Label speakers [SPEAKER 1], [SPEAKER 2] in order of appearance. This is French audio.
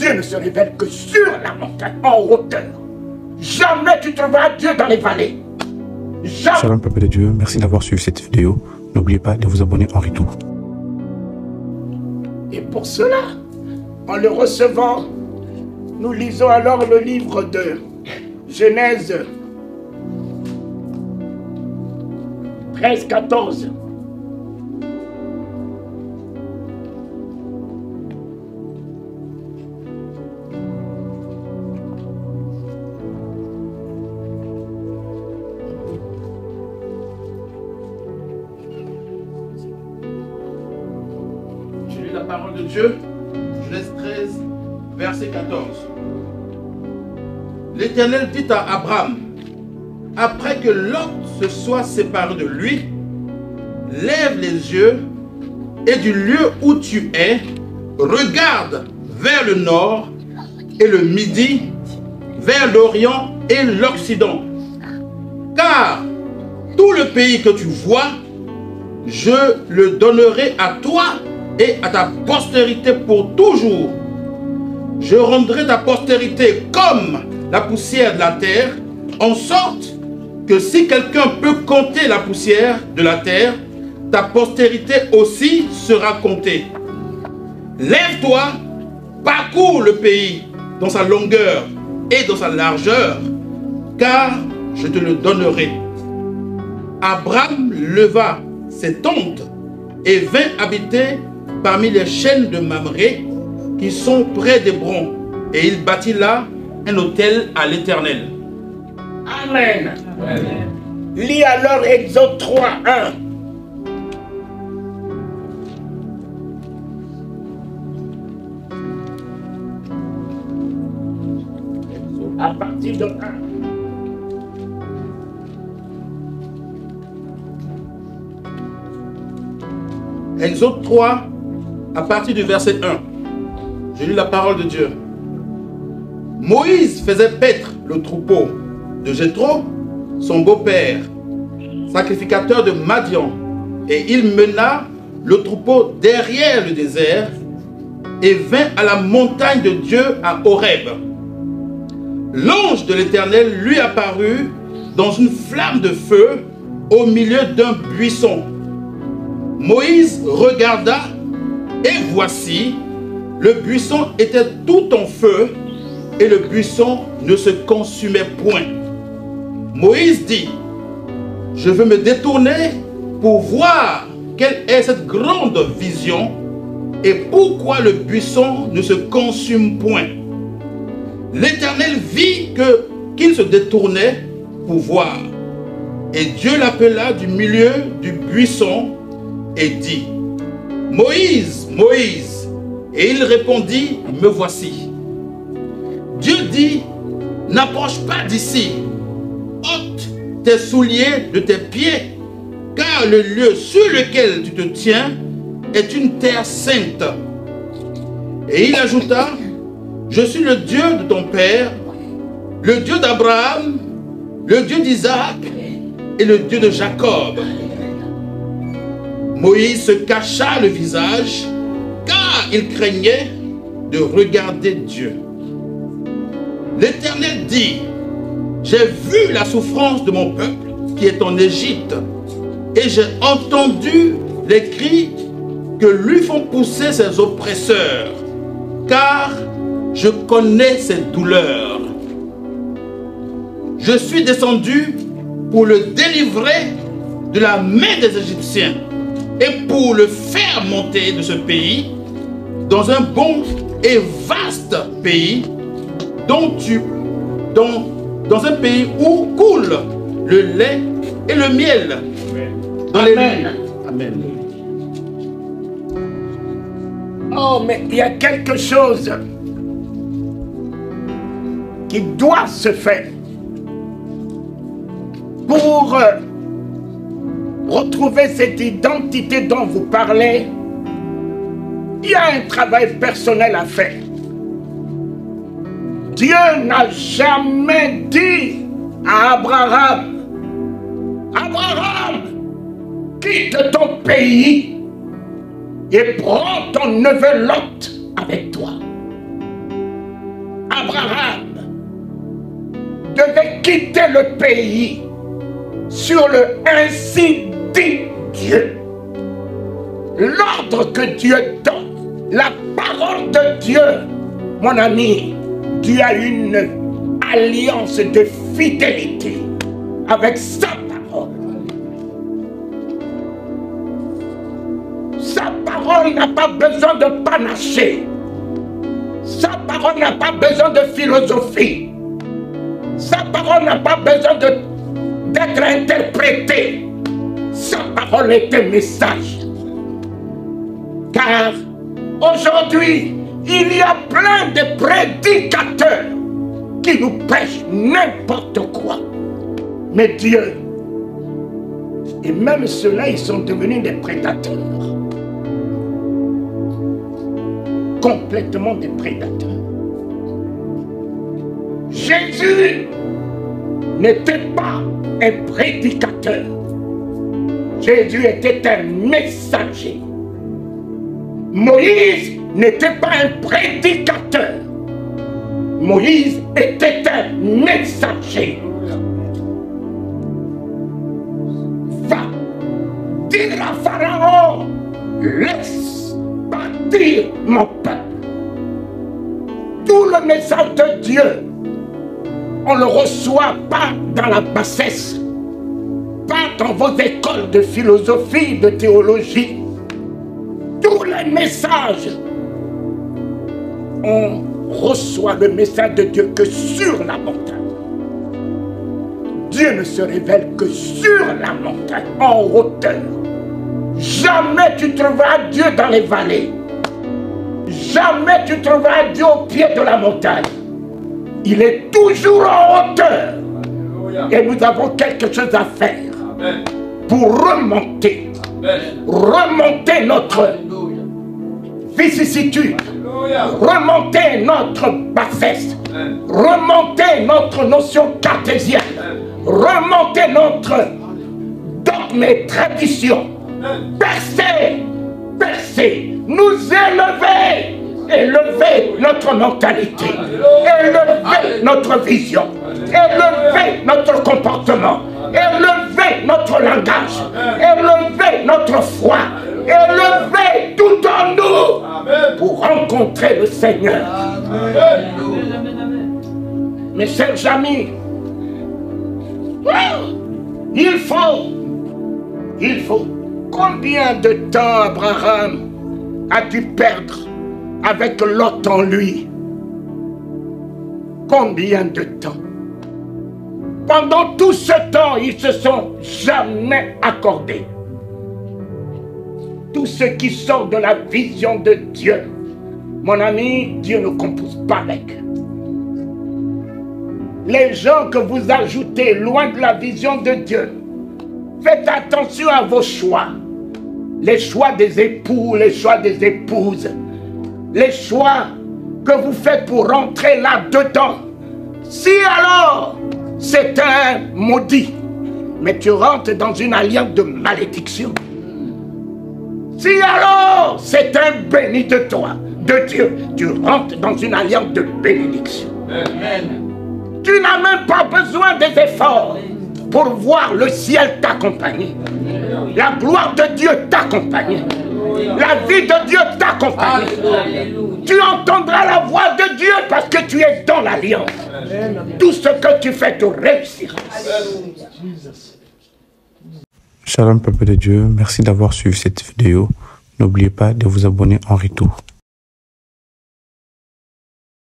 [SPEAKER 1] Dieu ne se révèle que sur la montagne, en hauteur. Jamais tu trouveras Dieu dans les vallées. Jamais.
[SPEAKER 2] Shalom peuple de Dieu, merci d'avoir suivi cette vidéo. N'oubliez pas de vous abonner en retour.
[SPEAKER 1] Et pour cela, en le recevant, nous lisons alors le livre de Genèse 13-14.
[SPEAKER 3] Je lis la parole de Dieu, Genèse 13, verset 14. L'Éternel dit à Abraham, après que Lot se soit séparé de lui, lève les yeux et du lieu où tu es, regarde vers le nord et le midi, vers l'Orient et l'Occident. Car tout le pays que tu vois, je le donnerai à toi et à ta postérité pour toujours. Je rendrai ta postérité comme la poussière de la terre, en sorte que si quelqu'un peut compter la poussière de la terre, ta postérité aussi sera comptée. Lève-toi, parcours le pays dans sa longueur et dans sa largeur, car je te le donnerai. Abraham leva ses tentes et vint habiter parmi les chênes de Mamré qui sont près d'Hébron, et il bâtit là un autel à l'Éternel.
[SPEAKER 1] Amen. Amen. Lis alors Exode 3, 1. À partir de 1.
[SPEAKER 3] Exode 3, à partir du verset 1. Je lis la parole de Dieu. Moïse faisait paître le troupeau de Jéthro, son beau-père, sacrificateur de Madian, et il mena le troupeau derrière le désert et vint à la montagne de Dieu à Horeb. L'ange de l'Éternel lui apparut dans une flamme de feu au milieu d'un buisson. Moïse regarda et voici, le buisson était tout en feu et le buisson ne se consumait point. Moïse dit, je veux me détourner pour voir quelle est cette grande vision et pourquoi le buisson ne se consume point. L'Éternel vit qu'il se détournait pour voir. Et Dieu l'appela du milieu du buisson et dit, Moïse, Moïse. Et il répondit, me voici. Dieu dit, n'approche pas d'ici, ôte tes souliers de tes pieds, car le lieu sur lequel tu te tiens est une terre sainte. Et il ajouta, je suis le Dieu de ton père, le Dieu d'Abraham, le Dieu d'Isaac et le Dieu de Jacob. Moïse se cacha le visage, car il craignait de regarder Dieu. L'Éternel dit, j'ai vu la souffrance de mon peuple qui est en Égypte, et j'ai entendu les cris que lui font pousser ses oppresseurs, car je connais ses douleurs. Je suis descendu pour le délivrer de la main des Égyptiens et pour le faire monter de ce pays dans un bon et vaste pays dans un pays où coule le lait et le miel. Dans
[SPEAKER 1] Amen.
[SPEAKER 3] Amen.
[SPEAKER 1] Oh, mais il y a quelque chose qui doit se faire pour retrouver cette identité dont vous parlez. Il y a un travail personnel à faire. Dieu n'a jamais dit à Abraham, Abraham, quitte ton pays et prends ton neveu Lot avec toi. quitter le pays sur le ainsi dit Dieu. L'ordre que Dieu donne, la parole de Dieu, mon ami, Dieu a une alliance de fidélité avec sa parole. Sa parole n'a pas besoin de panaché. Sa parole n'a pas besoin de philosophie. Sa parole n'a pas besoin d'être interprétée. Sa parole est un message. Car aujourd'hui, il y a plein de prédicateurs qui nous prêchent n'importe quoi. Mais Dieu, et même ceux-là, ils sont devenus des prédateurs. Complètement des prédateurs. Jésus n'était pas un prédicateur. Jésus était un messager. Moïse n'était pas un prédicateur. Moïse était un messager. Va dire à Pharaon, laisse partir mon peuple. Tout le message de Dieu, on ne le reçoit pas dans la bassesse, pas dans vos écoles de philosophie, de théologie. Tous les messages, on reçoit le message de Dieu que sur la montagne. Dieu ne se révèle que sur la montagne, en hauteur. Jamais tu trouveras Dieu dans les vallées. Jamais tu trouveras Dieu au pied de la montagne. Il est toujours en hauteur. Et nous avons quelque chose à faire pour remonter. Remonter notre vicissitude. Remonter notre bassesse. Remonter notre notion cartésienne. Remonter notre dogme et tradition. Percer, percer, nous élever, élever notre mentalité, élever notre vision, élever notre comportement, élever notre langage, élever notre foi, élever tout en nous pour rencontrer le Seigneur. Mes chers amis, il faut. Combien de temps Abraham a dû perdre avec Lot en lui? Combien de temps? Pendant tout ce temps, ils ne se sont jamais accordés. Tout ce qui sort de la vision de Dieu, mon ami, Dieu ne compose pas avec. Les gens que vous ajoutez loin de la vision de Dieu, faites attention à vos choix. Les choix des époux, les choix des épouses. Les choix que vous faites pour rentrer là-dedans. Si alors, c'est un maudit, mais tu rentres dans une alliance de malédiction. Si alors, c'est un béni de toi, de Dieu, tu rentres dans une alliance de bénédiction. Amen. Tu n'as même pas besoin des efforts pour voir le ciel t'accompagner. La gloire de Dieu t'accompagner. La vie de Dieu t'accompagner. Tu entendras la voix de Dieu parce que tu es dans l'alliance. Tout ce que tu fais te réussira.
[SPEAKER 2] Shalom peuple de Dieu, merci d'avoir suivi cette vidéo. N'oubliez pas de vous abonner en retour.